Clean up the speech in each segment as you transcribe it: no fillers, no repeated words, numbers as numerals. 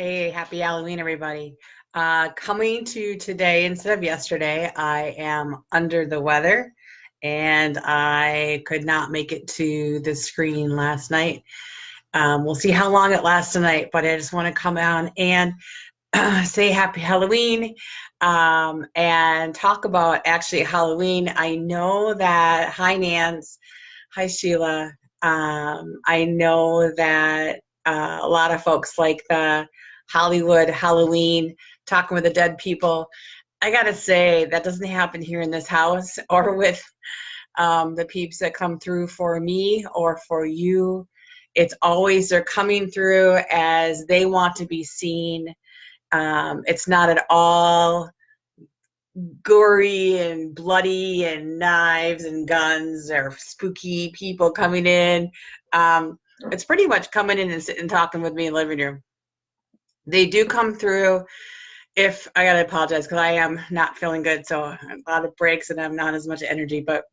Hey, happy Halloween, everybody. Coming to today instead of yesterday, I am under the weather and I could not make it to the screening last night. We'll see how long it lasts tonight, but I just want to come on and say happy Halloween and talk about actually Halloween. I know that, hi, Nance. Hi, Sheila. I know that a lot of folks like the Hollywood Halloween, talking with the dead people. I gotta say, that doesn't happen here in this house or with the peeps that come through for me or for you. It's always they're coming through as they want to be seen. It's not at all gory and bloody and knives and guns or spooky people coming in. It's pretty much coming in and sitting and talking with me in the living room. They do come through. If I gotta apologize because I am not feeling good, so a lot of breaks and I have not as much energy, but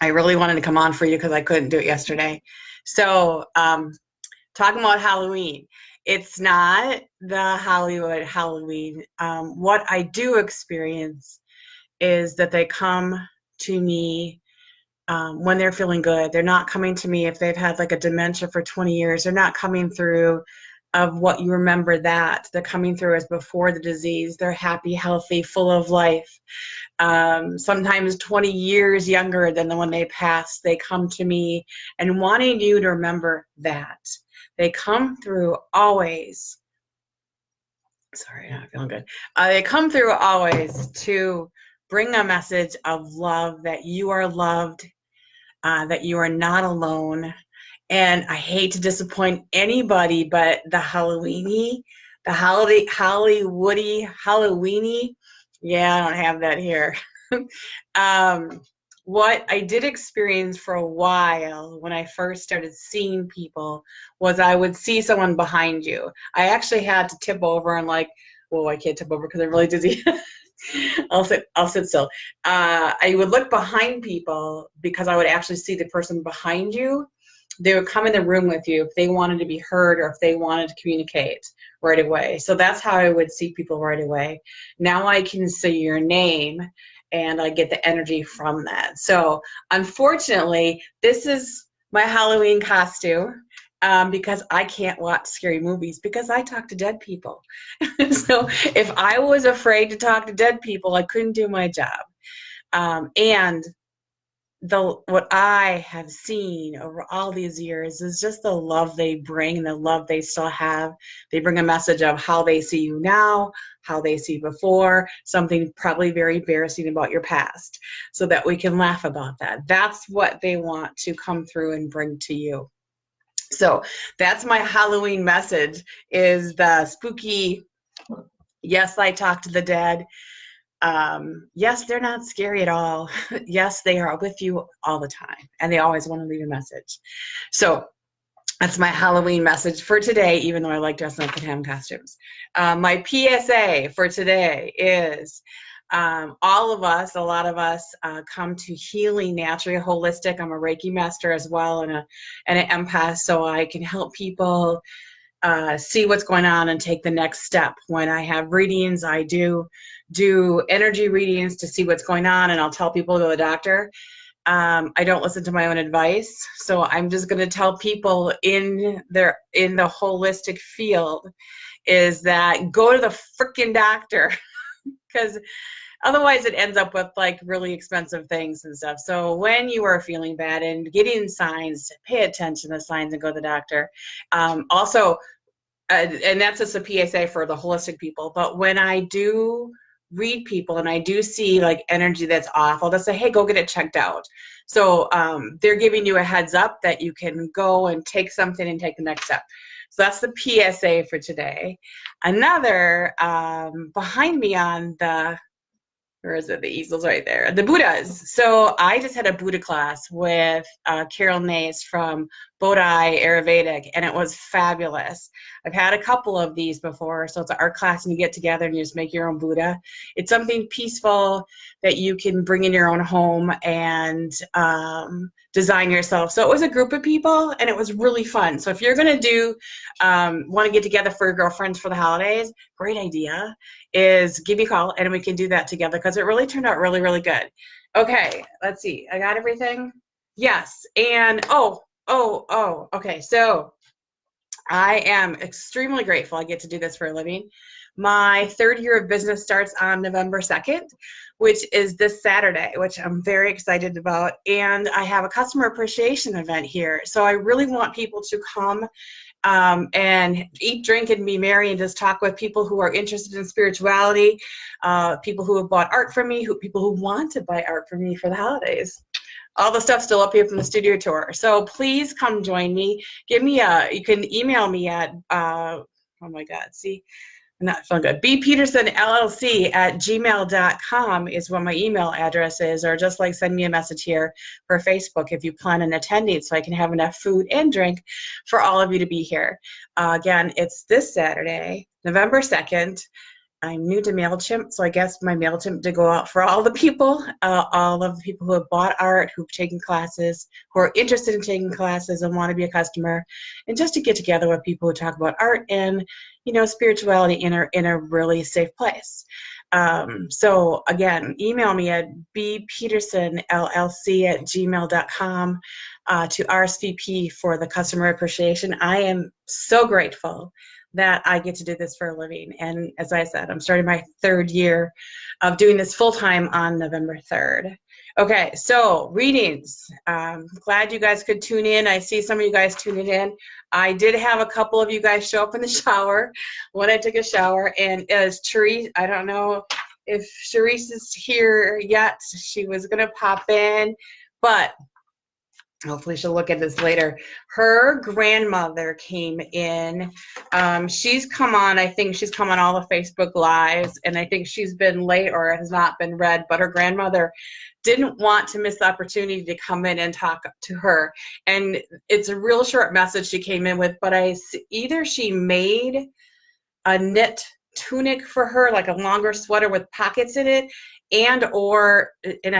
I really wanted to come on for you because I couldn't do it yesterday. So talking about Halloween, it's not the Hollywood Halloween. What I do experience is that they come to me when they're feeling good. They're not coming to me if they've had like a dementia for 20 years. They're not coming through of what you remember that. They're coming through as before the disease. They're happy, healthy, full of life. Sometimes 20 years younger than the one they passed. They come to me and wanting you to remember that. They come through always. Sorry, I'm not feeling good. They come through always to bring a message of love, that you are loved, that you are not alone. And I hate to disappoint anybody, but the Halloweeny, the Hollywoody, Halloweeny, yeah, I don't have that here. What I did experience for a while when I first started seeing people was I would see someone behind you. I actually had to tip over and like, well, I can't tip over because I'm really dizzy. I'll sit still. I would look behind people because I would actually see the person behind you. They would come in the room with you if they wanted to be heard or if they wanted to communicate right away. So that's how I would see people right away. Now I can see your name and I get the energy from that. So unfortunately, this is my Halloween costume. Because I can't watch scary movies because I talk to dead people. So if I was afraid to talk to dead people, I couldn't do my job. And what I have seen over all these years is just the love they bring, the love they still have. They bring a message of how they see you now, how they see before, something probably very embarrassing about your past, so that we can laugh about that. That's what they want to come through and bring to you. So that's my Halloween message, is the spooky, yes, I talk to the dead. Yes, they're not scary at all. Yes, they are with you all the time, and they always want to leave a message. So that's my Halloween message for today, even though I like dressing up in ham costumes. My PSA for today is all of us, a lot of us, come to healing naturally, holistic. I'm a Reiki master as well, and an empath, so I can help people see what's going on and take the next step. When I have readings, I do energy readings to see what's going on, and I'll tell people to go to the doctor. I don't listen to my own advice, so I'm just going to tell people in the holistic field is that go to the freaking doctor, because otherwise it ends up with like really expensive things and stuff. So when you are feeling bad and getting signs, pay attention to signs and go to the doctor. Also, and that's just a PSA for the holistic people, but when I do read people and I do see like energy that's off, I'll just say, hey, go get it checked out. So they're giving you a heads up that you can go and take something and take the next step. So that's the PSA for today. Another, behind me on the, where is it? The easel's right there. The Buddhas. So I just had a Buddha class with Carol Nace from Bodhi Ayurvedic, and it was fabulous. I've had a couple of these before. So it's an art class and you get together and you just make your own Buddha. It's something peaceful that you can bring in your own home and design yourself. So it was a group of people and it was really fun. So if you're going to do, want to get together for your girlfriends for the holidays, great idea is give me a call and we can do that together because it really turned out really, really good. Okay, let's see. I got everything. Yes. And okay. So I am extremely grateful I get to do this for a living. My third year of business starts on November 2nd, which is this Saturday, which I'm very excited about. And I have a customer appreciation event here. So I really want people to come and eat, drink, and be merry and just talk with people who are interested in spirituality, people who have bought art from me, people who want to buy art from me for the holidays. All the stuff's still up here from the studio tour. So please come join me. You can email me at, oh my God, see, I'm not feeling good. bpetersonllc@gmail.com is what my email address is, or just like send me a message here for Facebook if you plan on attending so I can have enough food and drink for all of you to be here. Again, it's this Saturday, November 2nd. I'm new to MailChimp, so I guess my MailChimp did go out for all the people, all of the people who have bought art, who've taken classes, who are interested in taking classes and want to be a customer, and just to get together with people who talk about art and, spirituality in a really safe place. So again, email me at bpetersonllc@gmail.com to RSVP for the customer appreciation. I am so grateful that I get to do this for a living. And as I said, I'm starting my third year of doing this full-time on November 3rd. Okay, so readings. Glad you guys could tune in. I see some of you guys tuning in. I did have a couple of you guys show up in the shower when I took a shower. And as Therese, I don't know if Therese is here yet. She was going to pop in, but hopefully she'll look at this later. Her grandmother came in. She's come on, I think she's come on all the Facebook Lives, and I think she's been late or has not been read, but her grandmother didn't want to miss the opportunity to come in and talk to her. And it's a real short message she came in with, but either she made a knit tunic for her, like a longer sweater with pockets in it, and I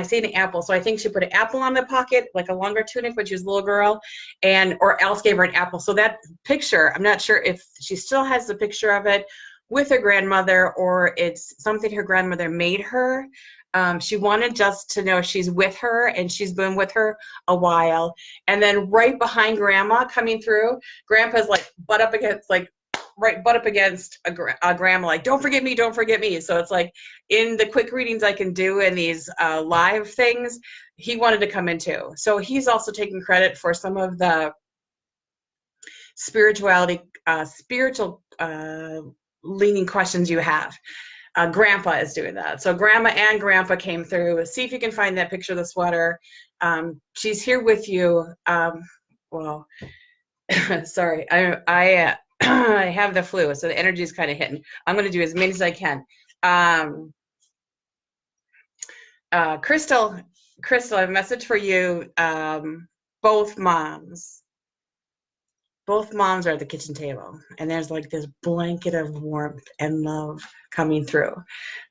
say an apple, so I think she put an apple on the pocket, like a longer tunic when she was a little girl, or else gave her an apple. So that picture, I'm not sure if she still has the picture of it with her grandmother or it's something her grandmother made her. She wanted just to know she's with her and she's been with her a while. And then right behind Grandma coming through, Grandpa's like butt up against a grandma, like, don't forget me, don't forget me. So it's like in the quick readings I can do in these live things, he wanted to come in too. So he's also taking credit for some of the spiritual leaning questions you have. Grandpa is doing that. So Grandma and Grandpa came through. See if you can find that picture of the sweater. She's here with you. Well, sorry, I have the flu, so the energy is kind of hitting. I'm going to do as many as I can. Crystal, I have a message for you. Both moms are at the kitchen table, and there's like this blanket of warmth and love coming through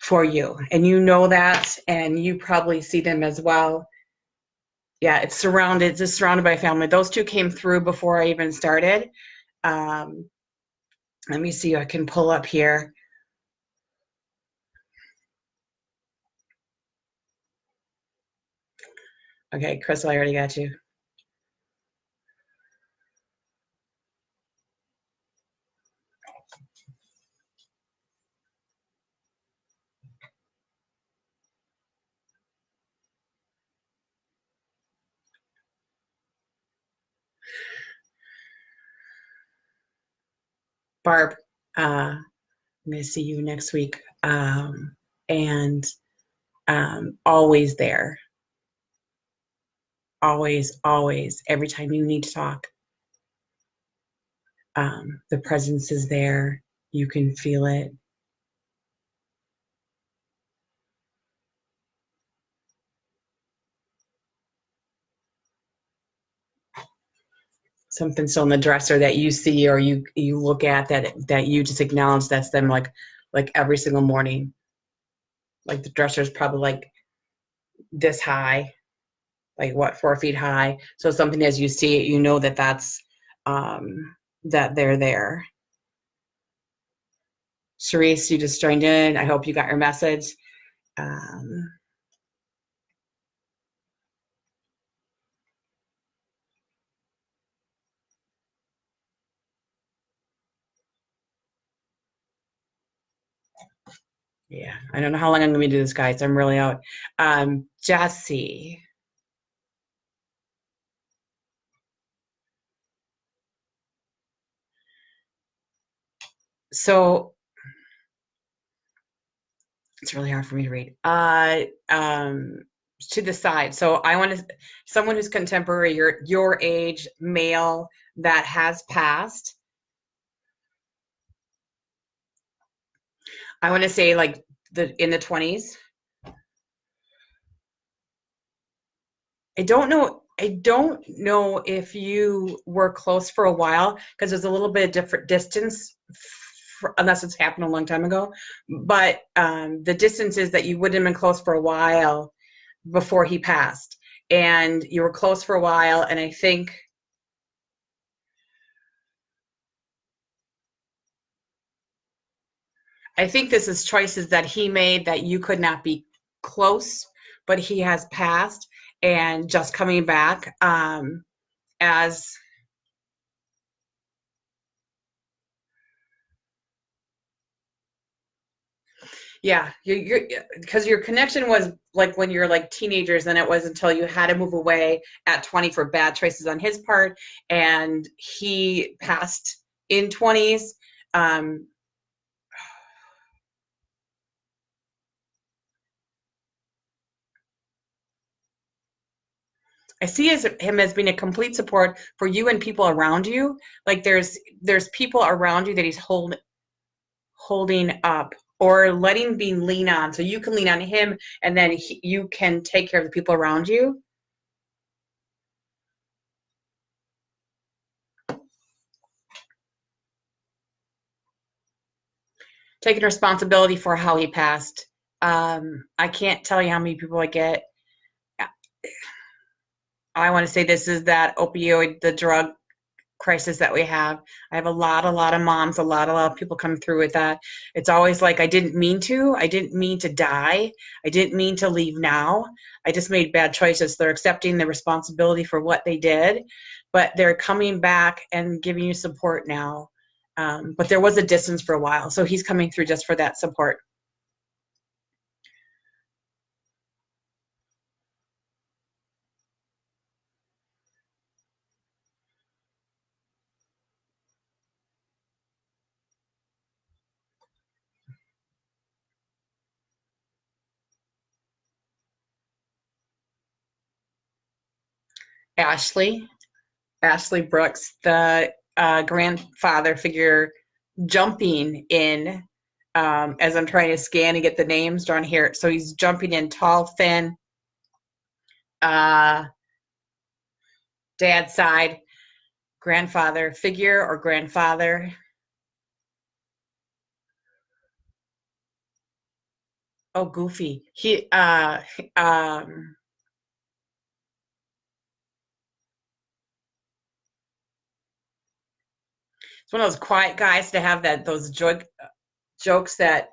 for you, and you know that, and you probably see them as well. Yeah, it's just surrounded by family. Those two came through before I even started. Let me see, I can pull up here. Okay, Crystal, I already got you. Barb, I'm going to see you next week. And always there. Always, always, every time you need to talk. The presence is there. You can feel it. something still in the dresser that you see or you look at that you just acknowledge that's them like every single morning. Like the dresser is probably like this high, like what, 4 feet high. So something as you see it, you know that that's that they're there. Charisse, you just joined in. I hope you got your message. Yeah, I don't know how long I'm going to do this, guys. I'm really out. Jesse. So it's really hard for me to read. To the side. So I want to someone who's contemporary, your age, male that has passed. I want to say like in the 20s. I don't know. I don't know if you were close for a while because there's a little bit of different distance, unless it's happened a long time ago. But the distance is that you wouldn't have been close for a while before he passed, and you were close for a while. And I think this is choices that he made that you could not be close, but he has passed and just coming back as yeah, you're because your connection was like when you're like teenagers, and it was until you had to move away at 20 for bad choices on his part, and he passed in 20s. I see him as being a complete support for you and people around you. Like there's people around you that he's holding up or letting be lean on, so you can lean on him, and then you can take care of the people around you. Taking responsibility for how he passed. I can't tell you how many people I get. I want to say this is that opioid, the drug crisis that we have. I have a lot of moms, a lot of people come through with that. It's always like, I didn't mean to. I didn't mean to die. I didn't mean to leave now. I just made bad choices. They're accepting the responsibility for what they did, but they're coming back and giving you support now. But there was a distance for a while, so he's coming through just for that support. Ashley Brooks, the grandfather figure, jumping in as I'm trying to scan and get the names drawn here. So he's jumping in, tall, thin, uh, dad's side, grandfather figure or grandfather. Oh, Goofy. It's one of those quiet guys to have those jokes that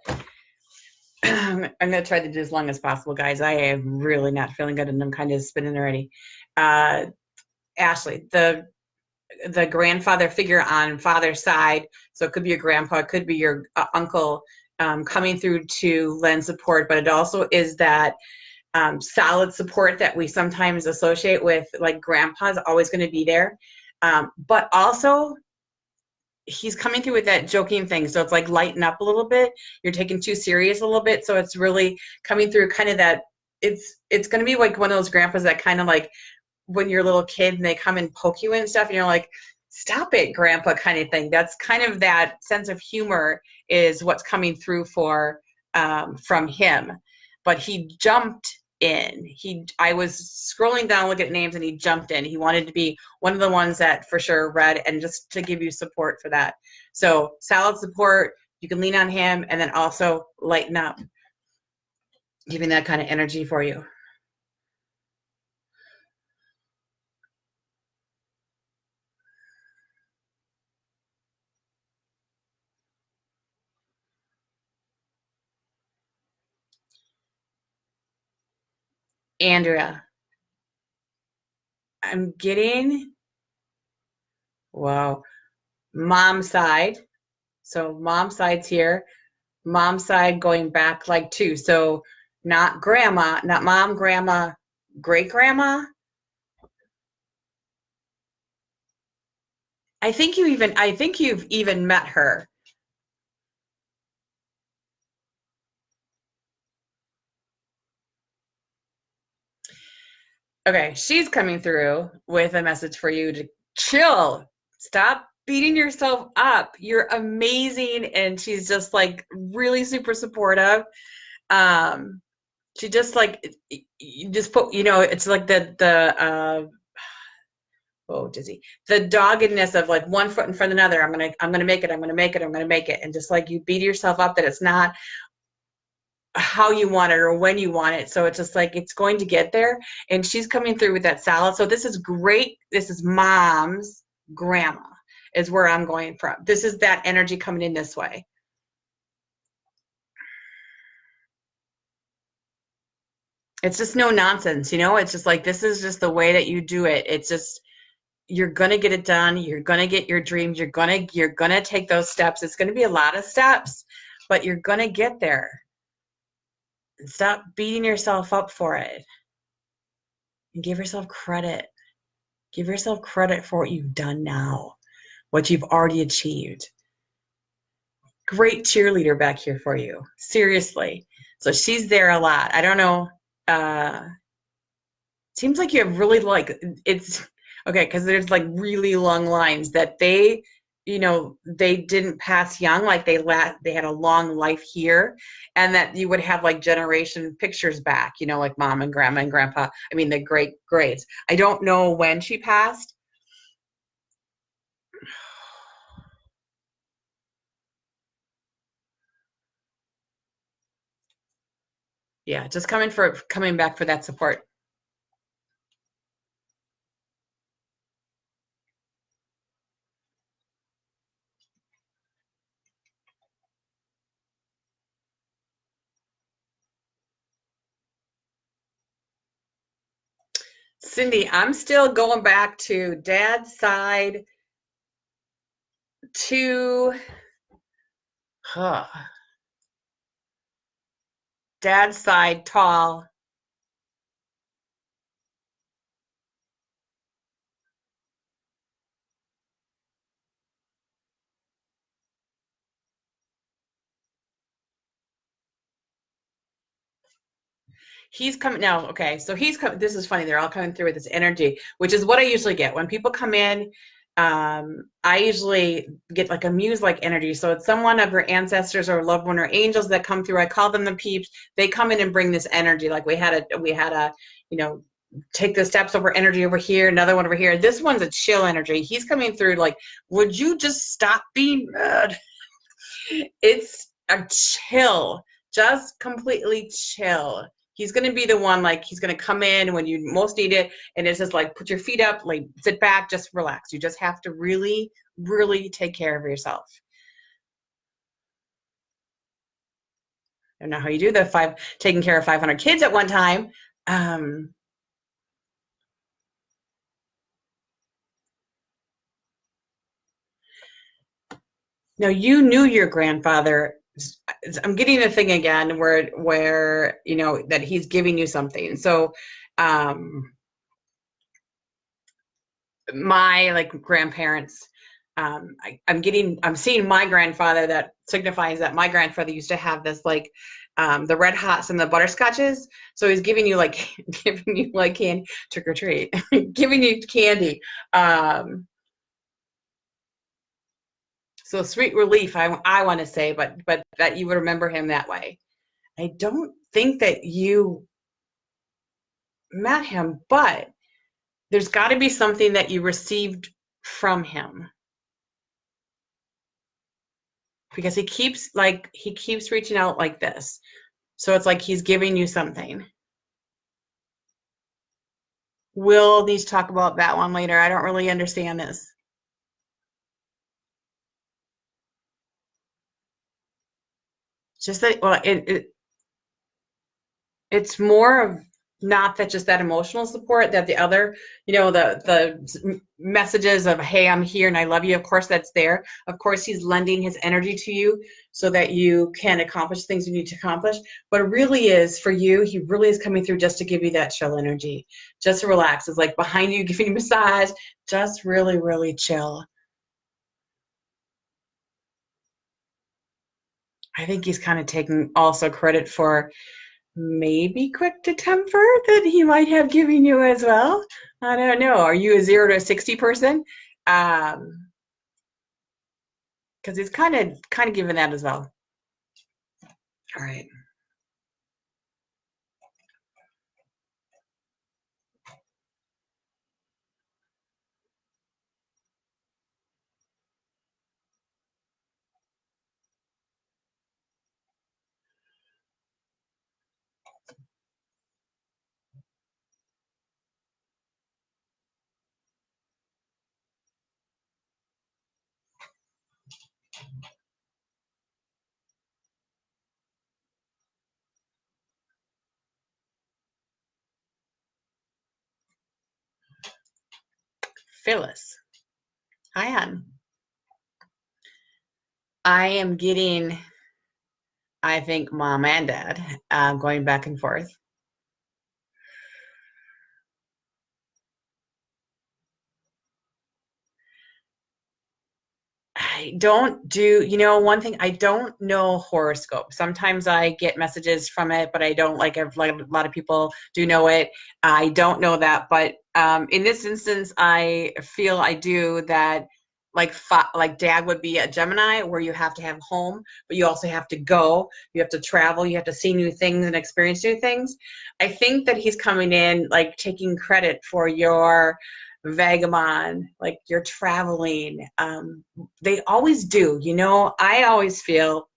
I'm going to try to do as long as possible, guys. I am really not feeling good, and I'm kind of spinning already. Ashley, the grandfather figure on father's side, so it could be your grandpa, it could be your uncle, coming through to lend support, but it also is that solid support that we sometimes associate with, like grandpa's always going to be there, but also he's coming through with that joking thing, so it's like lighten up a little bit. You're taking too serious a little bit, so it's really coming through kind of that. It's going to be like one of those grandpas that kind of like when you're a little kid and they come and poke you and stuff, and you're like, stop it, grandpa, kind of thing. That's kind of that sense of humor is what's coming through for from him. But he jumped in. I was scrolling down, looking at names, and he jumped in. He wanted to be one of the ones that for sure read, and just to give you support for that. So solid support, you can lean on him, and then also lighten up, giving that kind of energy for you. Andrea, I'm getting, wow, mom side. So mom side's here. Mom side going back like two. So not grandma, not mom, grandma, great grandma. I think you've even met her. Okay, she's coming through with a message for you to chill. Stop beating yourself up. You're amazing. And she's just like really super supportive. Um, she just like you just put, it's like oh dizzy. The doggedness of like one foot in front of another. I'm gonna make it, I'm gonna make it, I'm gonna make it. And just like you beat yourself up that it's not how you want it or when you want it. So it's just like it's going to get there. And she's coming through with that salad. So this is great. This is mom's grandma is where I'm going from. This is that energy coming in this way. It's just no nonsense, It's just like this is just the way that you do it. It's just you're gonna get it done. You're gonna get your dreams. You're gonna take those steps. It's gonna be a lot of steps, but you're gonna get there. Stop beating yourself up for it and give yourself credit. Give yourself credit for what you've done now, what you've already achieved. Great cheerleader back here for you. Seriously. So she's there a lot. I don't know. Uh, Seems like you have really like it's okay because there's like really long lines that they didn't pass young, like they had a long life here, and that you would have like generation pictures back, like mom and grandma and grandpa. I mean the great greats. I don't know when she passed. Yeah, just coming back for that support. Cindy, I'm still going back to dad's side to huh, dad's side tall. He's coming now. Okay, so he's coming. This is funny. They're all coming through with this energy, which is what I usually get when people come in. I usually get like a muse-like energy. So it's someone of your ancestors or loved one or angels that come through. I call them the peeps. They come in and bring this energy. Like we had a, you know, take the steps over energy over here, another one over here. This one's a chill energy. He's coming through like, would you just stop being mad? It's a chill, just completely chill. He's going to be the one, like, he's going to come in when you most need it. And it's just like, put your feet up, like, sit back, just relax. You just have to really, really take care of yourself. I don't know how you do taking care of 500 kids at one time. Um, no, you knew your grandfather. I'm getting the thing again where, that he's giving you something. So, um, my like grandparents I'm seeing my grandfather, that signifies that my grandfather used to have this like the red hots and the butterscotches, so he's giving you like giving you like candy, trick or treat, giving you candy, so sweet relief, I want to say, but that you would remember him that way. I don't think that you met him, but there's got to be something that you received from him, because he keeps reaching out like this. So it's like he's giving you something. We'll need to talk about that one later. I don't really understand this. Just that, well, it's more of not that just that emotional support, that the other, the messages of, hey, I'm here and I love you. Of course, that's there. Of course, he's lending his energy to you so that you can accomplish things you need to accomplish. But it really is for you. He really is coming through just to give you that chill energy, just to relax. It's like behind you, giving you a massage, just really, really chill. I think he's kind of taking also credit for maybe quick to temper that he might have given you as well. I don't know. Are you a 0 to 60 person? Because it's kind of given that as well. All right. Phyllis. Hi, Ann. I am getting, I think, mom and dad going back and forth. I don't do, one thing, I don't know horoscope. Sometimes I get messages from it, but I don't like a lot of people do know it. I don't know that, but in this instance, I feel I do that. Like dad would be a Gemini, where you have to have home, but you also have to go. You have to travel. You have to see new things and experience new things. I think that he's coming in, like taking credit for your vagabond, like you're traveling. They always do. I always feel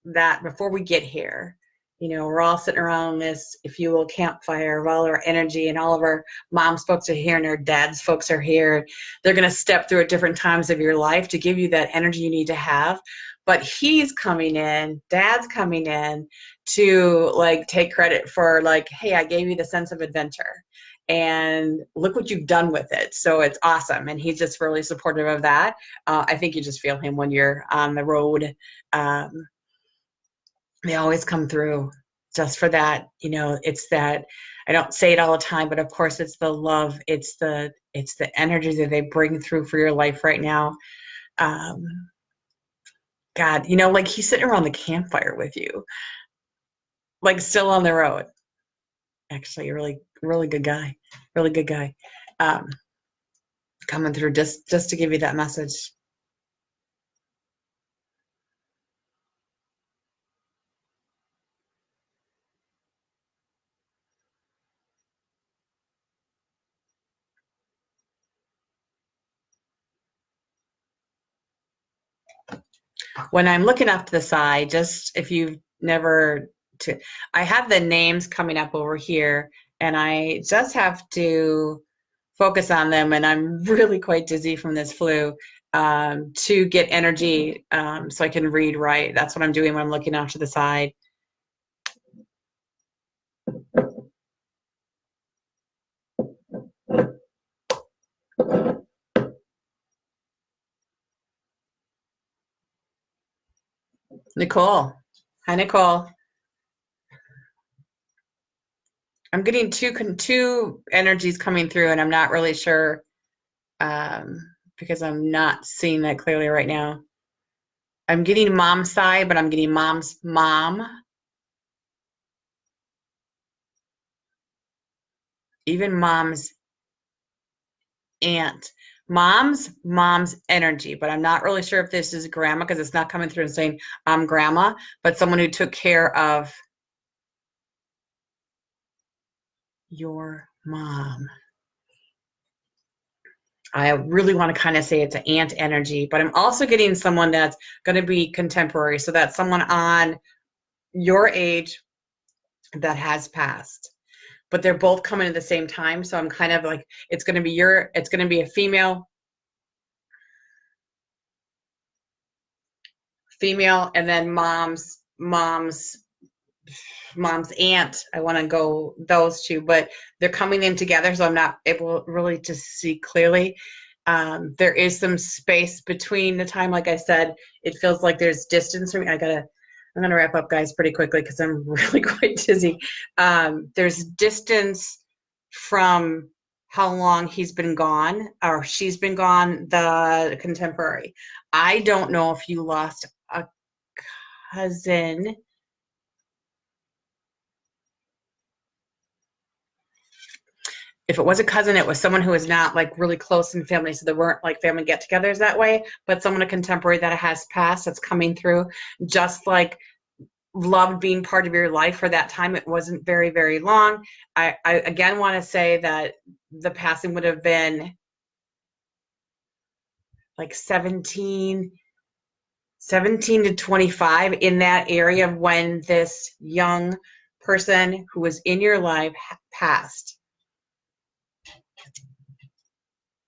that before we get here, we're all sitting around this, if you will, campfire of all our energy, and all of our mom's folks are here and our dad's folks are here. They're going to step through at different times of your life to give you that energy you need to have. But he's coming in, dad's coming in to like take credit for, like, hey, I gave you the sense of adventure and look what you've done with it. So it's awesome. And he's just really supportive of that. I think you just feel him when you're on the road. They always come through just for that. It's that, I don't say it all the time, but of course it's the love, it's the energy that they bring through for your life right now. um God, like he's sitting around the campfire with you, like still on the road. Actually, a really, really good guy, really good guy. um Coming through just to give you that message. When I'm looking off to the side, just if you've never to, I have the names coming up over here, and I just have to focus on them, and I'm really quite dizzy from this flu, to get energy, so I can read right. That's what I'm doing when I'm looking off to the side. Nicole. Hi, Nicole. I'm getting two energies coming through, and I'm not really sure, because I'm not seeing that clearly right now. I'm getting mom's side, but I'm getting mom's mom, even mom's aunt, mom's energy. But I'm not really sure if this is grandma, because it's not coming through and saying I'm grandma, but someone who took care of your mom. I really want to kind of say it's an aunt energy, but I'm also getting someone that's going to be contemporary. So that's someone on your age that has passed, but they're both coming at the same time. So I'm kind of like, it's going to be a female, and then mom's aunt. I want to go those two, but they're coming in together, so I'm not able really to see clearly. There is some space between the time. Like I said, it feels like there's distance from me. I'm gonna wrap up, guys, pretty quickly because I'm really quite dizzy. There's distance from how long he's been gone or she's been gone, the contemporary. I don't know if you lost a cousin. If it was a cousin, it was someone who was not like really close in family. So there weren't like family get togethers that way, but someone, a contemporary that has passed, that's coming through, just like loved being part of your life for that time. It wasn't very, very long. I again want to say that the passing would have been like 17 to 25, in that area, when this young person who was in your life passed.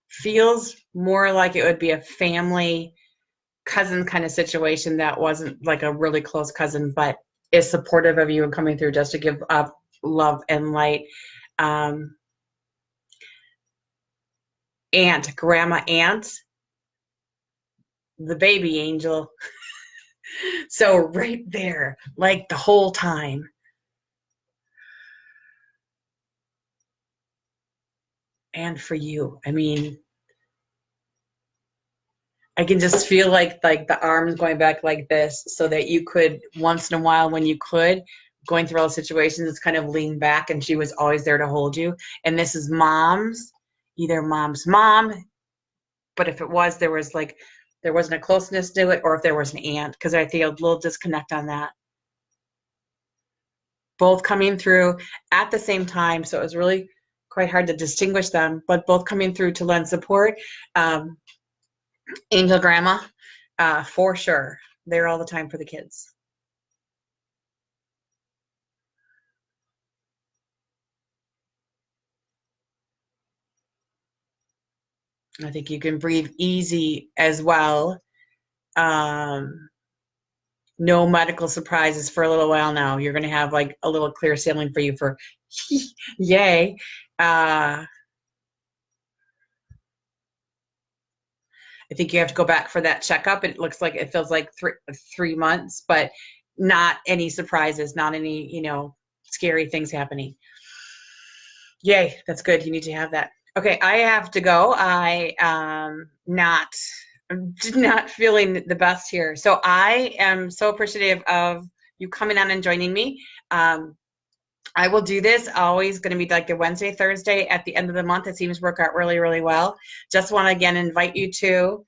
Feels more like it would be a family cousin kind of situation that wasn't like a really close cousin, but is supportive of you and coming through just to give up love and light. Grandma aunt, the baby angel. So right there, like the whole time. And for you, I mean, I can just feel like the arms going back like this, so that you could once in a while, when you could, going through all the situations, it's kind of lean back, and she was always there to hold you. And this is either mom's mom, but if it was, there wasn't a closeness to it, or if there was an aunt, because I feel a little disconnect on that. Both coming through at the same time, so it was really quite hard to distinguish them, but both coming through to lend support. Angel grandma, for sure, there all the time for the kids. I think you can breathe easy as well. No medical surprises for a little while now. You're going to have like a little clear sailing for you for yay. I think you have to go back for that checkup. It looks like it feels like 3 months, but not any surprises, not any, scary things happening. Yay, that's good. You need to have that. Okay, I have to go. Not feeling the best here. So I am so appreciative of you coming on and joining me. I will do this. Always going to be like the Wednesday, Thursday at the end of the month. It seems to work out really, really well. Just want to again invite you to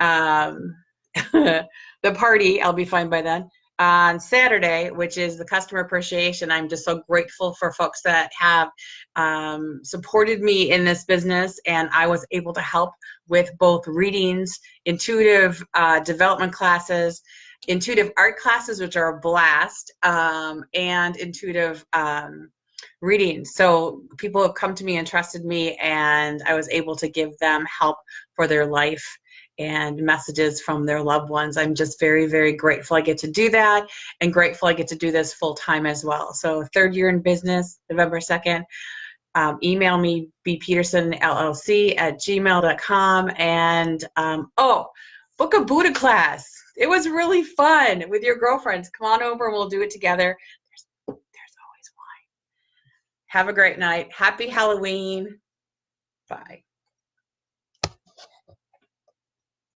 the party. I'll be fine by then. On Saturday, which is the customer appreciation. I'm just so grateful for folks that have supported me in this business, and I was able to help with both readings, intuitive development classes, intuitive art classes, which are a blast, and intuitive readings. So people have come to me and trusted me, and I was able to give them help for their life and messages from their loved ones. I'm just very, very grateful I get to do that, and grateful I get to do this full time as well. So 3rd year in business, November 2nd. Email me, bpetersonllc@gmail.com. And book a Buddha class. It was really fun with your girlfriends. Come on over and we'll do it together. There's always wine. Have a great night. Happy Halloween. Bye.